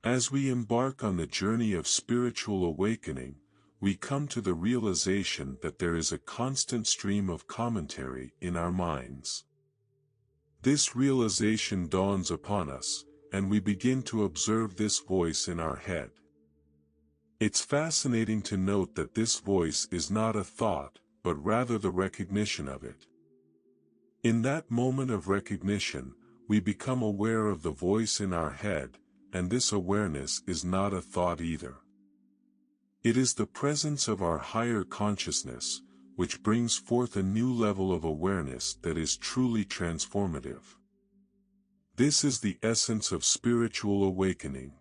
As we embark on the journey of spiritual awakening, we come to the realization that there is a constant stream of commentary in our minds. This realization dawns upon us, and we begin to observe this voice in our head. It's fascinating to note that this voice is not a thought, but rather the recognition of it. In that moment of recognition, we become aware of the voice in our head, and this awareness is not a thought either. It is the presence of our higher consciousness, which brings forth a new level of awareness that is truly transformative. This is the essence of spiritual awakening.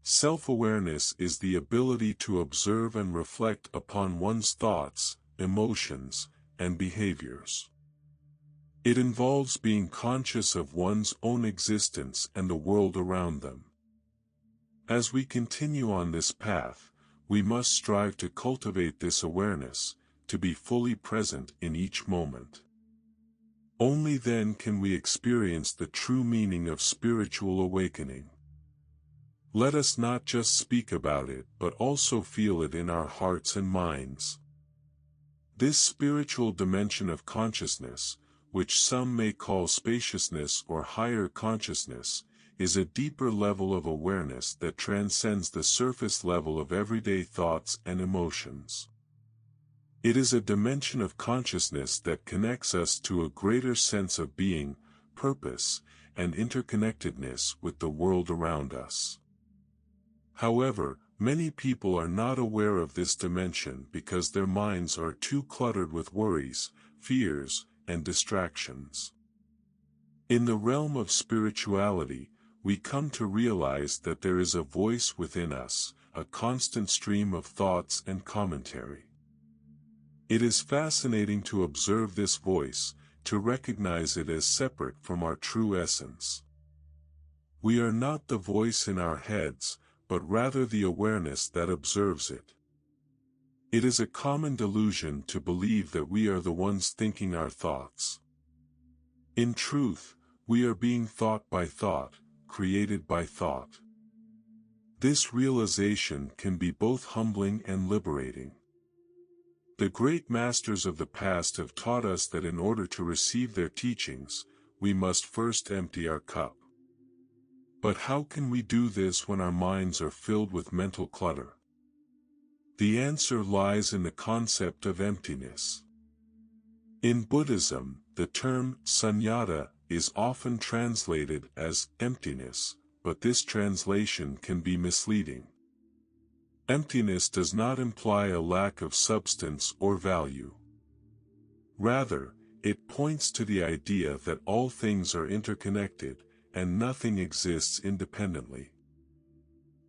Self-awareness is the ability to observe and reflect upon one's thoughts, emotions, and behaviors. It involves being conscious of one's own existence and the world around them. As we continue on this path, we must strive to cultivate this awareness, to be fully present in each moment. Only then can we experience the true meaning of spiritual awakening. Let us not just speak about it but also feel it in our hearts and minds. This spiritual dimension of consciousness, which some may call spaciousness or higher consciousness, is a deeper level of awareness that transcends the surface level of everyday thoughts and emotions. It is a dimension of consciousness that connects us to a greater sense of being, purpose, and interconnectedness with the world around us. However, many people are not aware of this dimension because their minds are too cluttered with worries, fears, and distractions. In the realm of spirituality, we come to realize that there is a voice within us, a constant stream of thoughts and commentary. It is fascinating to observe this voice, to recognize it as separate from our true essence. We are not the voice in our heads, but rather the awareness that observes it. It is a common delusion to believe that we are the ones thinking our thoughts. In truth, we are being thought by thought, created by thought. This realization can be both humbling and liberating. The great masters of the past have taught us that in order to receive their teachings, we must first empty our cup. But how can we do this when our minds are filled with mental clutter? The answer lies in the concept of emptiness. In Buddhism, the term sunyata is often translated as emptiness, but this translation can be misleading. Emptiness does not imply a lack of substance or value. Rather, it points to the idea that all things are interconnected, and nothing exists independently.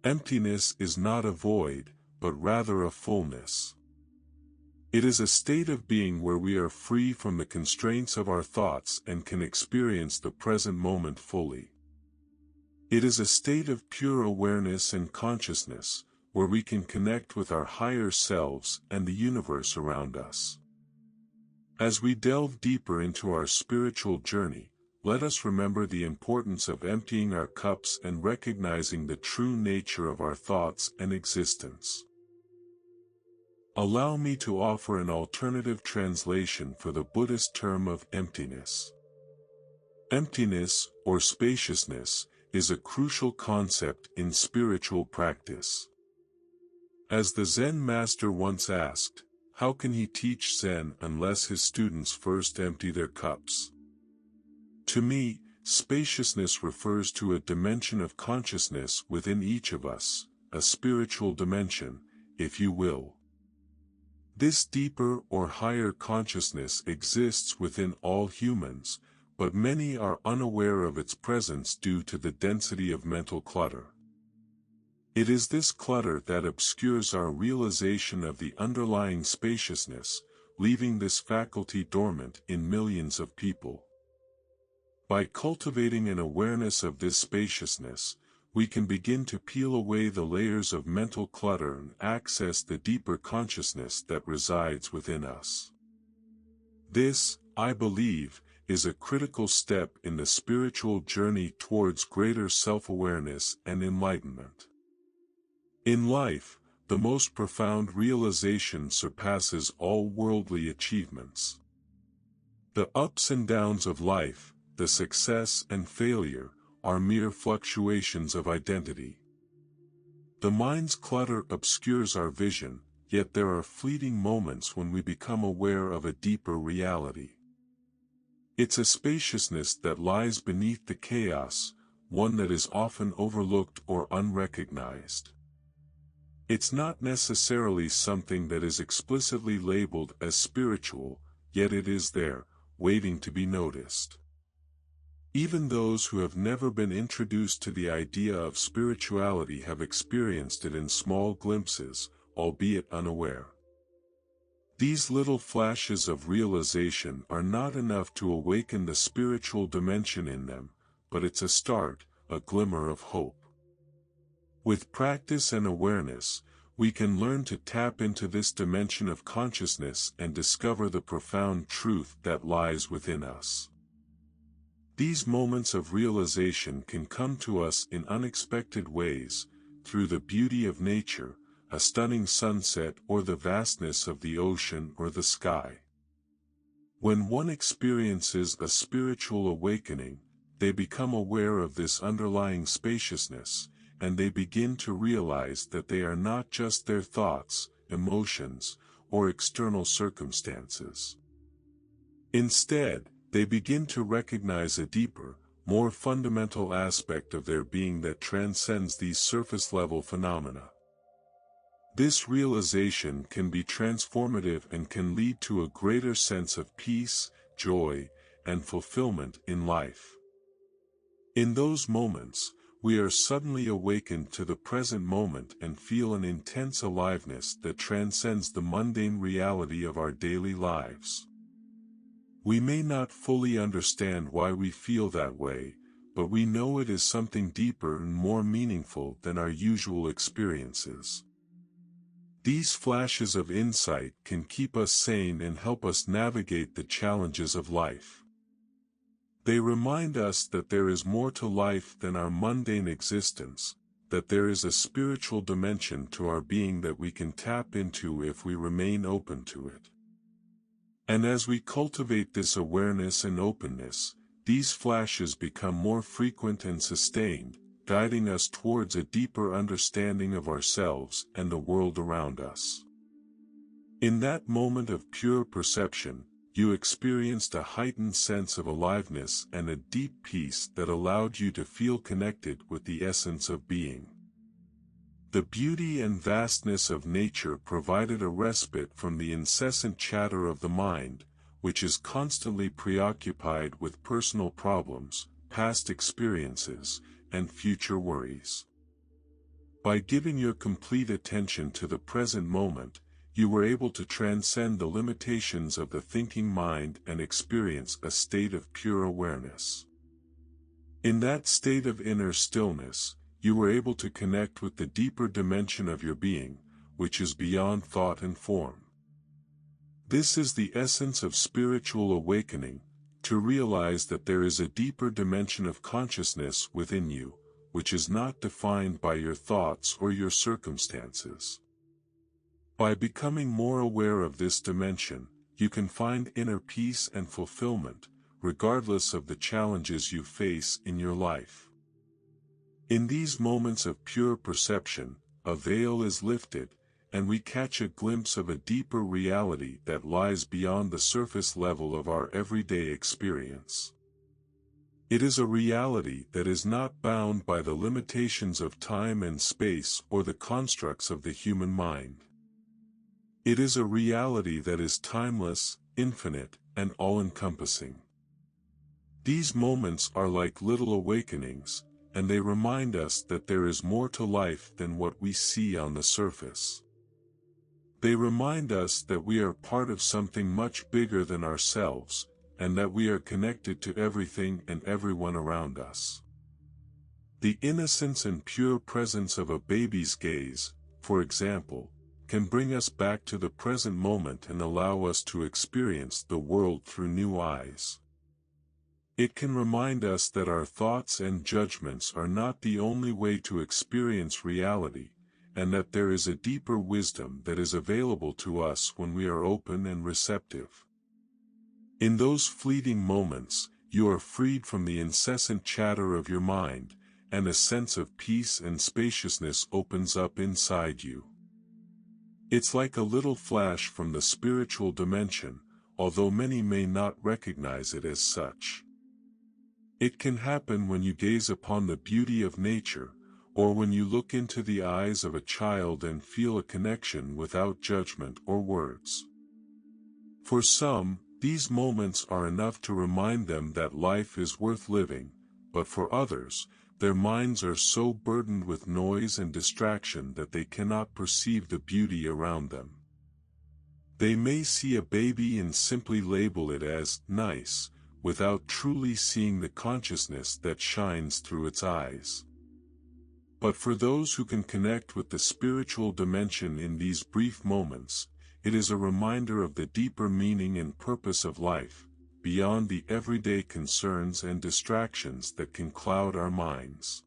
Emptiness is not a void, but rather a fullness. It is a state of being where we are free from the constraints of our thoughts and can experience the present moment fully. It is a state of pure awareness and consciousness, where we can connect with our higher selves and the universe around us. As we delve deeper into our spiritual journey, let us remember the importance of emptying our cups and recognizing the true nature of our thoughts and existence. Allow me to offer an alternative translation for the Buddhist term of emptiness. Emptiness, or spaciousness, is a crucial concept in spiritual practice. As the Zen master once asked, how can he teach Zen unless his students first empty their cups? To me, spaciousness refers to a dimension of consciousness within each of us, a spiritual dimension, if you will. This deeper or higher consciousness exists within all humans, but many are unaware of its presence due to the density of mental clutter. It is this clutter that obscures our realization of the underlying spaciousness, leaving this faculty dormant in millions of people. By cultivating an awareness of this spaciousness, we can begin to peel away the layers of mental clutter and access the deeper consciousness that resides within us. This, I believe, is a critical step in the spiritual journey towards greater self-awareness and enlightenment. In life, the most profound realization surpasses all worldly achievements. The ups and downs of life, the success and failure, are mere fluctuations of identity. The mind's clutter obscures our vision, yet there are fleeting moments when we become aware of a deeper reality. It's a spaciousness that lies beneath the chaos, one that is often overlooked or unrecognized. It's not necessarily something that is explicitly labeled as spiritual, yet it is there, waiting to be noticed. Even those who have never been introduced to the idea of spirituality have experienced it in small glimpses, albeit unaware. These little flashes of realization are not enough to awaken the spiritual dimension in them, but it's a start, a glimmer of hope. With practice and awareness, we can learn to tap into this dimension of consciousness and discover the profound truth that lies within us. These moments of realization can come to us in unexpected ways, through the beauty of nature, a stunning sunset, or the vastness of the ocean or the sky. When one experiences a spiritual awakening, they become aware of this underlying spaciousness, and they begin to realize that they are not just their thoughts, emotions, or external circumstances. Instead, they begin to recognize a deeper, more fundamental aspect of their being that transcends these surface-level phenomena. This realization can be transformative and can lead to a greater sense of peace, joy, and fulfillment in life. In those moments, we are suddenly awakened to the present moment and feel an intense aliveness that transcends the mundane reality of our daily lives. We may not fully understand why we feel that way, but we know it is something deeper and more meaningful than our usual experiences. These flashes of insight can keep us sane and help us navigate the challenges of life. They remind us that there is more to life than our mundane existence, that there is a spiritual dimension to our being that we can tap into if we remain open to it. And as we cultivate this awareness and openness, these flashes become more frequent and sustained, guiding us towards a deeper understanding of ourselves and the world around us. In that moment of pure perception, you experienced a heightened sense of aliveness and a deep peace that allowed you to feel connected with the essence of being. The beauty and vastness of nature provided a respite from the incessant chatter of the mind, which is constantly preoccupied with personal problems, past experiences, and future worries. By giving your complete attention to the present moment, you were able to transcend the limitations of the thinking mind and experience a state of pure awareness. In that state of inner stillness, you were able to connect with the deeper dimension of your being, which is beyond thought and form. This is the essence of spiritual awakening, to realize that there is a deeper dimension of consciousness within you, which is not defined by your thoughts or your circumstances. By becoming more aware of this dimension, you can find inner peace and fulfillment, regardless of the challenges you face in your life. In these moments of pure perception, a veil is lifted, and we catch a glimpse of a deeper reality that lies beyond the surface level of our everyday experience. It is a reality that is not bound by the limitations of time and space or the constructs of the human mind. It is a reality that is timeless, infinite, and all-encompassing. These moments are like little awakenings, and they remind us that there is more to life than what we see on the surface. They remind us that we are part of something much bigger than ourselves, and that we are connected to everything and everyone around us. The innocence and pure presence of a baby's gaze, for example, can bring us back to the present moment and allow us to experience the world through new eyes. It can remind us that our thoughts and judgments are not the only way to experience reality, and that there is a deeper wisdom that is available to us when we are open and receptive. In those fleeting moments, you are freed from the incessant chatter of your mind, and a sense of peace and spaciousness opens up inside you. It's like a little flash from the spiritual dimension, although many may not recognize it as such. It can happen when you gaze upon the beauty of nature, or when you look into the eyes of a child and feel a connection without judgment or words. For some, these moments are enough to remind them that life is worth living, but for others, their minds are so burdened with noise and distraction that they cannot perceive the beauty around them. They may see a baby and simply label it as nice, without truly seeing the consciousness that shines through its eyes. But for those who can connect with the spiritual dimension in these brief moments, it is a reminder of the deeper meaning and purpose of life, beyond the everyday concerns and distractions that can cloud our minds.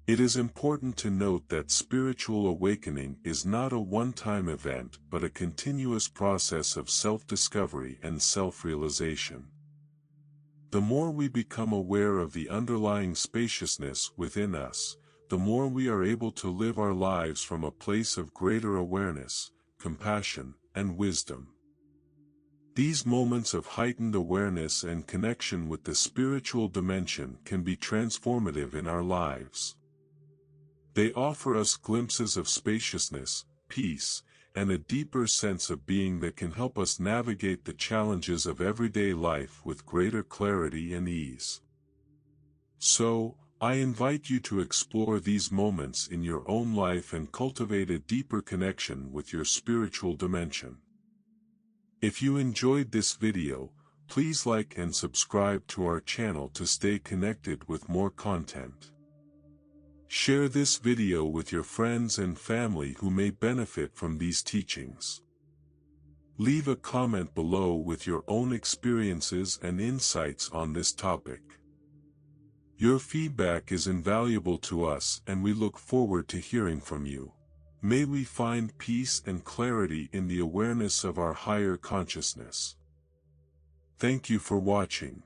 It is important to note that spiritual awakening is not a one-time event but a continuous process of self-discovery and self-realization. The more we become aware of the underlying spaciousness within us, the more we are able to live our lives from a place of greater awareness, compassion, and wisdom. These moments of heightened awareness and connection with the spiritual dimension can be transformative in our lives. They offer us glimpses of spaciousness, peace, and a deeper sense of being that can help us navigate the challenges of everyday life with greater clarity and ease. So, I invite you to explore these moments in your own life and cultivate a deeper connection with your spiritual dimension. If you enjoyed this video, please like and subscribe to our channel to stay connected with more content. Share this video with your friends and family who may benefit from these teachings. Leave a comment below with your own experiences and insights on this topic. Your feedback is invaluable to us and we look forward to hearing from you. May we find peace and clarity in the awareness of our higher consciousness. Thank you for watching.